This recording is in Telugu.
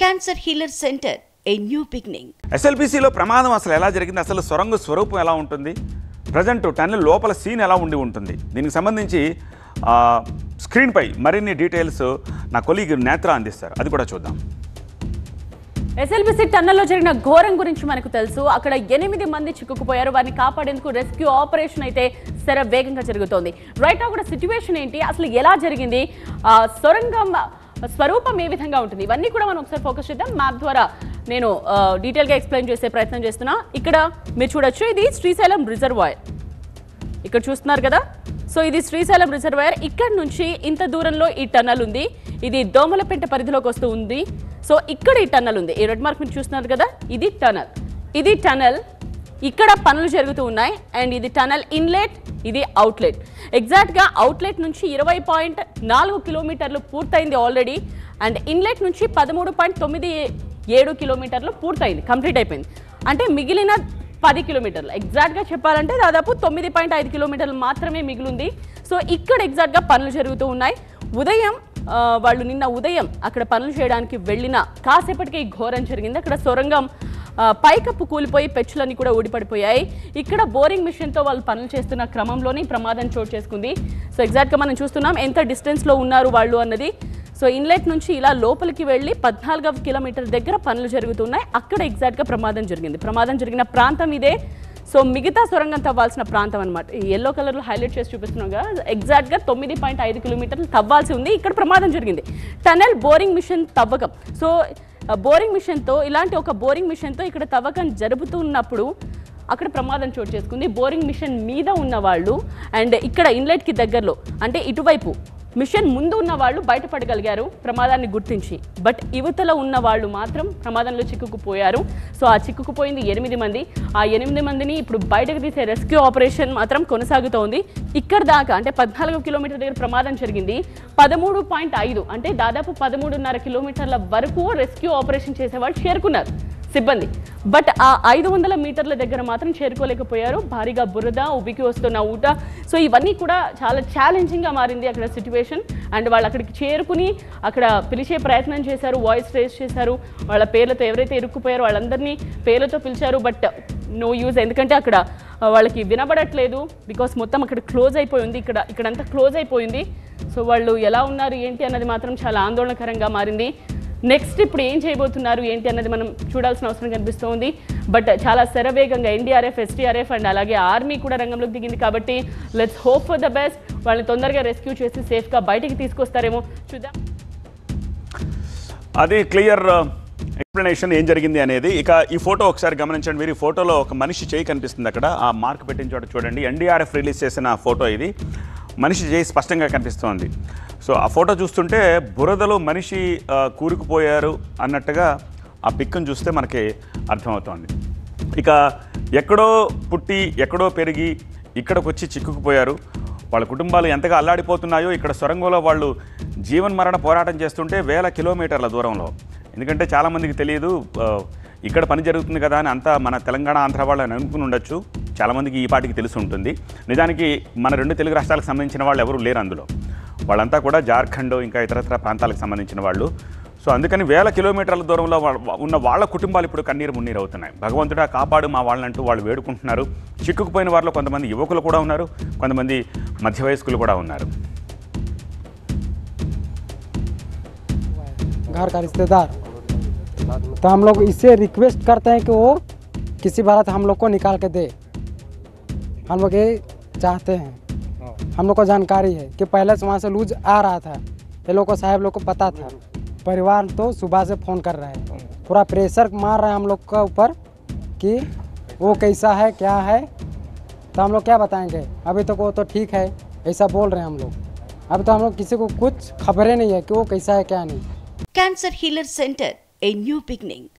Cancer Healer Center, a new beginning. SLBCలో ప్రమాదం అసలు ఎలా జరిగింది, అసలు సొరంగ స్వరూపం ఎలా ఉంటుంది, ప్రజెంట్ టన్నెల్ లోపల సీన్ ఎలా ఉండి ఉంటుంది, దీనికి సంబంధించి స్క్రీన్ పై మరిన్ని డీటెయిల్స్ నా కొలీగ్ నేత్ర అందిస్తారు, అది కూడా చూద్దాం. ఎస్ఎల్బిసి టన్నెల్లో జరిగిన ఘోరం గురించి మనకు తెలుసు. అక్కడ 8 మంది చిక్కుకుపోయారు. వారిని కాపాడేందుకు రెస్క్యూ ఆపరేషన్ అయితే వేగంగా జరుగుతోంది. రైట్ నా కూడా సిచ్యువేషన్ ఏంటి, అసలు ఎలా జరిగింది, సొరంగం స్వరూపం ఏ విధంగా ఉంటుంది, ఇవన్నీ కూడా మనం ఒకసారి ఫోకస్ చేద్దాం. మ్యాప్ ద్వారా నేను డీటెయిల్గా ఎక్స్ప్లెయిన్ చేసే ప్రయత్నం చేస్తున్నా. ఇక్కడ మీరు చూడొచ్చు, ఇది శ్రీశైలం రిజర్వాయర్, ఇక్కడ చూస్తున్నారు కదా. సో ఇది శ్రీశైలం రిజర్వాయర్. ఇక్కడ నుంచి ఇంత దూరంలో ఈ టన్నల్ ఉంది. ఇది దోమలపెంట పరిధిలోకి వస్తూ ఉంది. సో ఇక్కడ ఈ టన్నల్ ఉంది, ఈ రెడ్ మార్క్ మీరు చూస్తున్నారు కదా, ఇది టన్నల్. ఇది టన్నల్, ఇక్కడ పనులు జరుగుతూ ఉన్నాయి. అండ్ ఇది టన్నల్ ఇన్లెట్, ఇది అవుట్లెట్. ఎగ్జాక్ట్గా అవుట్లెట్ నుంచి 20.4 కిలోమీటర్లు పూర్తయింది ఆల్రెడీ. అండ్ ఇన్లెట్ నుంచి 13.97 కిలోమీటర్లు పూర్తయింది, కంప్లీట్ అయిపోయింది. అంటే మిగిలిన 10 కిలోమీటర్లు, ఎగ్జాక్ట్గా చెప్పాలంటే దాదాపు 9.5 కిలోమీటర్లు మాత్రమే మిగిలింది. సో ఇక్కడ ఎగ్జాక్ట్గా పనులు జరుగుతూ ఉన్నాయి. వాళ్ళు నిన్న ఉదయం అక్కడ పనులు చేయడానికి వెళ్ళిన కాసేపటికి ఈ ఘోరం జరిగింది. అక్కడ సొరంగం పైకప్పు కూలిపోయి పెచ్చులన్నీ కూడా ఊడిపడిపోయాయి. ఇక్కడ బోరింగ్ మిషన్తో వాళ్ళు పనులు చేస్తున్న క్రమంలోనే ప్రమాదం చోటు చేసుకుంది. సో ఎగ్జాక్ట్గా మనం చూస్తున్నాం ఎంత డిస్టెన్స్లో ఉన్నారు వాళ్ళు అన్నది. సో ఇన్లెట్ నుంచి ఇలా లోపలికి వెళ్ళి 14వ కిలోమీటర్ దగ్గర పనులు జరుగుతున్నాయి. అక్కడ ఎగ్జాక్ట్గా ప్రమాదం జరిగింది. ప్రమాదం జరిగిన ప్రాంతం ఇదే. సో మిగతా సొరంగం తవ్వాల్సిన ప్రాంతం అనమాట. ఈ ఎల్లో కలర్లో హైలైట్ చేసి చూపిస్తున్నాం కదా, ఎగ్జాక్ట్గా 9.5 కిలోమీటర్లు తవ్వాల్సి ఉంది. ఇక్కడ ప్రమాదం జరిగింది. టనెల్ బోరింగ్ మిషన్ తవ్వకం. సో బోరింగ్ మిషన్తో, ఇలాంటి ఒక బోరింగ్ మిషన్తో ఇక్కడ తవ్వకం జరుపుతున్నప్పుడు అక్కడ ప్రమాదం చోటు చేసుకుంది. బోరింగ్ మిషన్ మీద ఉన్న వాళ్ళు అండ్ ఇక్కడ ఇన్లెట్కి దగ్గరలో, అంటే ఇటువైపు మిషన్ ముందు ఉన్న వాళ్ళు బయటపడగలిగారు ప్రమాదాన్ని గుర్తించి. బట్ యువతల ఉన్న వాళ్ళు మాత్రం ప్రమాదంలో చిక్కుకుపోయారు. సో ఆ చిక్కుకుపోయింది 8 మంది. ఆ 8 మందిని ఇప్పుడు బయటకు తీసే రెస్క్యూ ఆపరేషన్ మాత్రం కొనసాగుతోంది. ఇక్కడ దాకా అంటే 14 కిలోమీటర్ దగ్గర ప్రమాదం జరిగింది. 13.5 అంటే దాదాపు 13.5 కిలోమీటర్ల వరకు రెస్క్యూ ఆపరేషన్ చేసేవాళ్ళు చేరుకున్నారు సిబ్బంది. బట్ ఆ 500 మీటర్ల దగ్గర మాత్రం చేరుకోలేకపోయారు. భారీగా బురద, ఉబికి వస్తున్న ఊట. సో ఇవన్నీ కూడా చాలా ఛాలెంజింగ్గా మారింది అక్కడ సిచ్యువేషన్. అండ్ వాళ్ళు అక్కడికి చేరుకుని అక్కడ పిలిచే ప్రయత్నం చేశారు, వాయిస్ రేస్ చేశారు. వాళ్ళ పేర్లతో ఎవరైతే ఇరుక్కుపోయారో వాళ్ళందరినీ పేర్లతో పిలిచారు. బట్ నో యూజ్, ఎందుకంటే అక్కడ వాళ్ళకి వినబడట్లేదు. బికాస్ మొత్తం అక్కడ క్లోజ్ అయిపోయింది, ఇక్కడంతా క్లోజ్ అయిపోయింది. సో వాళ్ళు ఎలా ఉన్నారు ఏంటి అన్నది మాత్రం చాలా ఆందోళనకరంగా మారింది. నెక్స్ట్ ఇప్పుడు ఏం చేయబోతున్నారు ఏంటి అన్నది మనం చూడాల్సిన అవసరం కనిపిస్తోంది. బట్ చాలా శరవేగంగా ఎన్డీఆర్ఎఫ్, ఎస్టీఆర్ఎఫ్ అండ్ అలాగే ఆర్మీ కూడా రంగంలోకి దిగింది. కాబట్టి let's hope for the best. వాళ్ళని తొందరగా రెస్క్యూ చేసి సేఫ్గా బయటికి తీసుకొస్తారేమో చూద్దాం. అది క్లియర్ ఎక్స్ప్లెనేషన్ ఏం జరిగింది అనేది. ఇక ఈ ఫోటో ఒకసారి గమనించండి మీరు. ఈ ఫోటోలో ఒక మనిషి చేయి కనిపిస్తుంది అక్కడ, ఆ మార్క్ పెట్టిన చోట చూడండి. ఎన్డీఆర్ఎఫ్ రిలీజ్ చేసిన ఫోటో ఇది. మనిషి చేయి స్పష్టంగా కనిపిస్తోంది. సో ఆ ఫోటో చూస్తుంటే బురదలో మనిషి కూరుకుపోయారు అన్నట్టుగా ఆ పిక్ను చూస్తే మనకి అర్థమవుతోంది. ఇక ఎక్కడో పుట్టి ఎక్కడో పెరిగి ఇక్కడికి వచ్చి చిక్కుకుపోయారు. వాళ్ళ కుటుంబాలు ఎంతగా అల్లాడిపోతున్నాయో, ఇక్కడ సొరంగంలో వాళ్ళు జీవన్మరణ పోరాటం చేస్తుంటే వేల కిలోమీటర్ల దూరంలో. ఎందుకంటే చాలామందికి తెలియదు ఇక్కడ పని జరుగుతుంది కదా అని, అంతా మన తెలంగాణ, ఆంధ్ర వాళ్ళని అనుకుని ఉండొచ్చు. చాలామందికి ఈ పాటికి తెలిసి ఉంటుంది. నిజానికి మన 2 తెలుగు రాష్ట్రాలకు సంబంధించిన వాళ్ళు ఎవరు లేరు అందులో. వాళ్ళంతా కూడా జార్ఖండ్ ఇంకా ఇతరత్ర ప్రాంతాలకు సంబంధించిన వాళ్ళు. సో అందుకని వేల కిలోమీటర్ల దూరంలో ఉన్న వాళ్ళ కుటుంబాలు ఇప్పుడు కన్నీరు మున్నీరు అవుతున్నాయి. భగవంతుడా కాపాడు మా వాళ్ళంటూ వాళ్ళు వేడుకుంటున్నారు. చిక్కుకుపోయిన వారిలో కొంతమంది యువకులు కూడా ఉన్నారు, కొంతమంది మధ్య వయస్కులు కూడా ఉన్నారు. घर का रिश्तेदार, तो हम लोग इससे रिक्वेस्ट करते हैं कि वो किसी भारत हम लोग को निकाल के दे. हम लोग ये चाहते हैं. हम लोग को जानकारी है कि पहले से वहाँ से लूज आ रहा था. ये लोग को साहब लोग को पता था. परिवार तो सुबह से फ़ोन कर रहे हैं, पूरा प्रेशर मार रहे हैं हम लोग का ऊपर कि वो कैसा है क्या है. तो हम लोग क्या बताएंगे, अभी तक वो तो ठीक है ऐसा बोल रहे हैं हम लोग. अभी तो हम लोग किसी को कुछ खबरें नहीं है कि वो कैसा है क्या नहीं. Cancer Healer Center, a new beginning.